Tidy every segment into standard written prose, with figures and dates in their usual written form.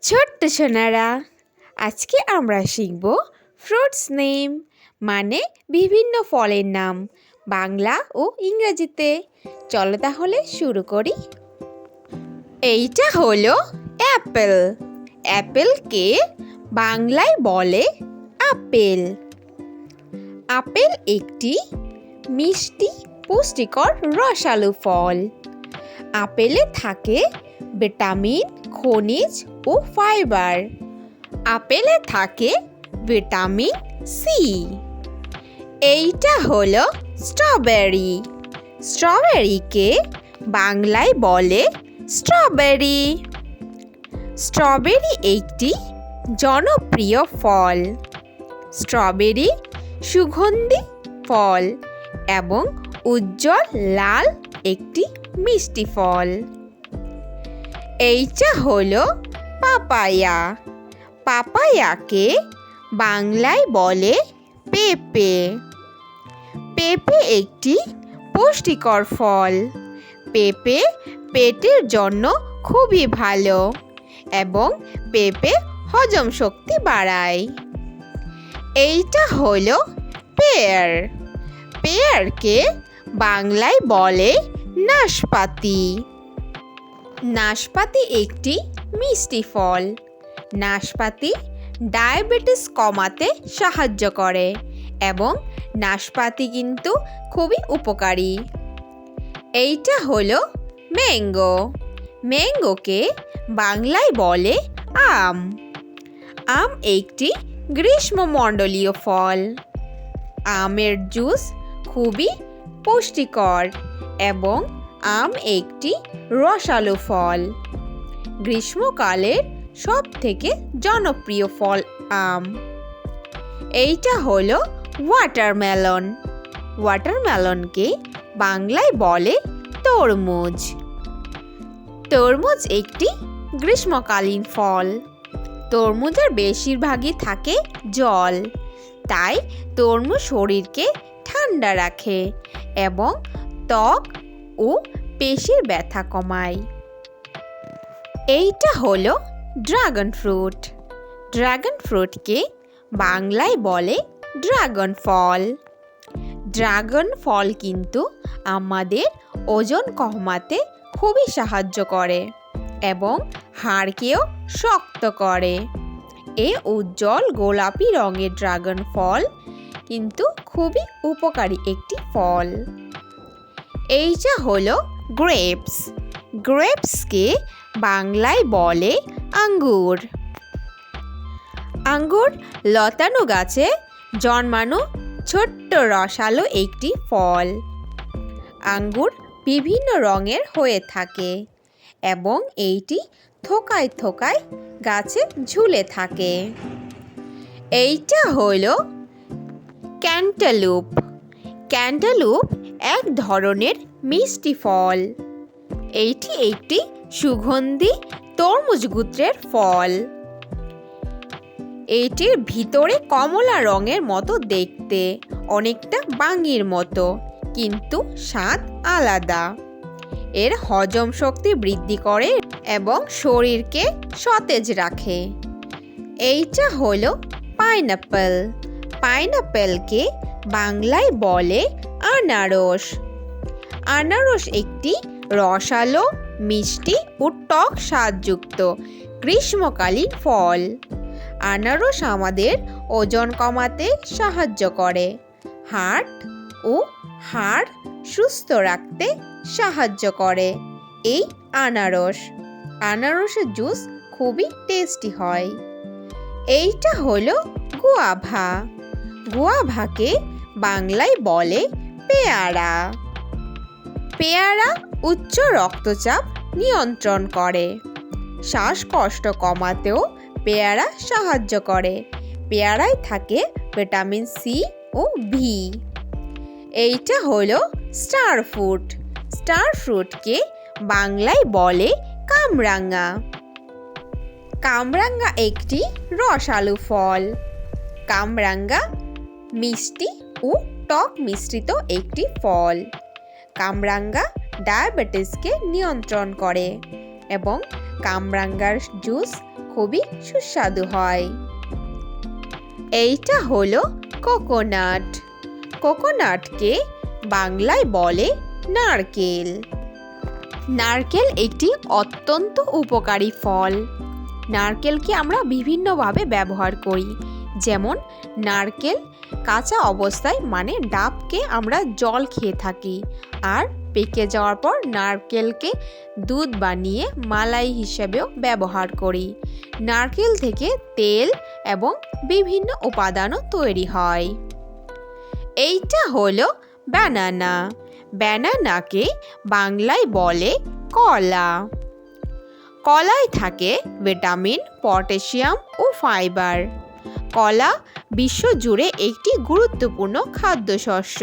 ছোট্ট সোনারা, আজকে আমরা শিখব ফ্রুটস নেম, মানে বিভিন্ন ফলের নাম বাংলা ও ইংরেজিতে। চলো তাহলে শুরু করি। এইটা হলো অ্যাপেল। অ্যাপেলকে বাংলায় বলে আপেল। আপেল একটি মিষ্টি পুষ্টিকর রসালো ফল। আপেলে থাকে ভিটামিন, খনিজ ও ফাইবার। আপেলে থাকে ভিটামিন সি। এইটা হলো স্ট্রবেরি। স্ট্রবেরিকে বাংলায় বলে স্ট্রবেরি। স্ট্রবেরি একটি জনপ্রিয় ফল। স্ট্রবেরি সুগন্ধি ফল এবং উজ্জ্বল লাল একটি মিষ্টি ফল। এইটা হলো পাপায়া। পাপায়াকে বাংলায় বলে পেঁপে। পেঁপে একটি পুষ্টিকর ফল। পেঁপে পেটের জন্য খুবই ভালো এবং পেঁপে হজম শক্তি বাড়ায়। এইটা হলো পেয়ার। পেয়ারকে বাংলায় বলে নাশপাতি। নাশপাতি একটি মিষ্টি ফল। নাশপাতি ডায়াবেটিস কমাতে সাহায্য করে এবং নাশপাতি কিন্তু খুবই উপকারী। এইটা হলো ম্যাঙ্গো। ম্যাঙ্গোকে বাংলায় বলে আম। আম একটি গ্রীষ্মমণ্ডলীয় ফল। আমের জুস খুবই পুষ্টিকর এবং আম একটি রসালো ফল। গ্রীষ্মকালের সব থেকে জনপ্রিয় ফল আম। এইটা হলো ওয়াটারমেলন। ওয়াটারমেলনকে বাংলায় বলে তরমুজ। তরমুজ একটি গ্রীষ্মকালীন ফল। তরমুজের বেশিরভাগই থাকে জল, তাই তরমুজ শরীরকে ঠান্ডা রাখে এবং ত্বক ও পেশির ব্যথা কমায়। এইটা হলো ড্রাগন ফ্রুট। ড্রাগন ফ্রুটকে বাংলায় বলে ড্রাগন ফল। ড্রাগন ফল কিন্তু আমাদের ওজন কমাতে খুবই সাহায্য করে এবং হাড়কেও শক্ত করে। এই উজ্জ্বল গোলাপি রঙের ড্রাগন ফল কিন্তু খুবই উপকারী একটি ফল। এইটা হলো গ্রেপস। গ্রেপসকে বাংলায় বলে আঙ্গুর। আঙ্গুর লতানো গাছে জন্মানো ছোট্ট রসালো একটি ফল। আঙ্গুর বিভিন্ন রঙের হয়ে থাকে এবং এইটি থোকায় থোকায় গাছে ঝুলে থাকে। এইটা হলো ক্যান্টালুপ। ক্যান্টালুপ এক ধরনের মিষ্টি ফল। এইটি একটি সুগন্ধি তরমুজ গোত্রের ফল। এইটির ভিতরে কমলা রঙের মতো দেখতে, অনেকটা বাঙ্গির মতো, কিন্তু স্বাদ আলাদা। এর হজম শক্তি বৃদ্ধি করে এবং শরীরকে সতেজ রাখে। এইটা হলো পাইনাপেল। পাইনাপেলকে বাংলায় বলে আনারস। আনারস একটি রসালো, মিষ্টি ও টক স্বাদযুক্ত গ্রীষ্মকালীন ফল। আনারস আমাদের ওজন কমাতে সাহায্য করে, হার্ট ও হাড় সুস্থ রাখতে সাহায্য করে এই আনারস। আনারসের জুস খুবই টেস্টি হয়। এইটা হলো গুয়াভা। গুয়াভাকে বাংলায় বলে পেয়ারা। পেয়ারা উচ্চ রক্তচাপ নিয়ন্ত্রণ করে। শ্বাসকষ্ট কমাতেও পেয়ারা সাহায্য করে। পেয়ারায় থাকে ভিটামিন সি ও ভি। এইটা হলো স্টার ফ্রুট। স্টার ফ্রুটকে বাংলায় বলে কামরাঙা। কামরাঙা একটি রসালো ফল। কামরাঙা মিষ্টি ও টক মিশ্রিত একটি ফল। কামরাঙা ডায়াবেটিসকে নিয়ন্ত্রণ করে এবং কামরাঙ্গার জুস খুবই সুস্বাদু হয়। এইটা হলো কোকোনাট। কোকোনাটকে বাংলায় বলে নারকেল। নারকেল একটি অত্যন্ত উপকারী ফল। নারকেলকে আমরা বিভিন্নভাবে ব্যবহার করি, যেমন নারকেল কাঁচা অবস্থায় মানে ডাবকে আমরা জল খেয়ে থাকি, আর পেকে যাওয়ার পর নারকেলকে দুধ বানিয়ে মালাই হিসেবেও ব্যবহার করি। নারকেল থেকে তেল এবং বিভিন্ন উপাদানও তৈরি হয়। এইটা হলো ব্যানানা। ব্যানানাকে বাংলায় বলে কলা। কলায় থাকে ভিটামিন, পটাশিয়াম ও ফাইবার। কলা বিশ্বজুড়ে একটি গুরুত্বপূর্ণ খাদ্যশস্য।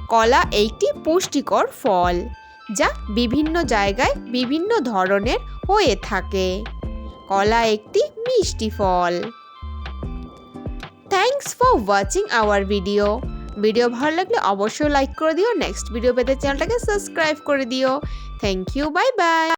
কলা একটি পুষ্টিকর ফল, যা বিভিন্ন জায়গায় বিভিন্ন ধরনের হয়ে থাকে। কলা একটি মিষ্টি ফল। Thanks for watching our video. Video ভালো লাগলে অবশ্যই লাইক করে দিও। নেক্সট ভিডিও পেতে চ্যানেলটাকে সাবস্ক্রাইব করে দিও। Thank you, bye by.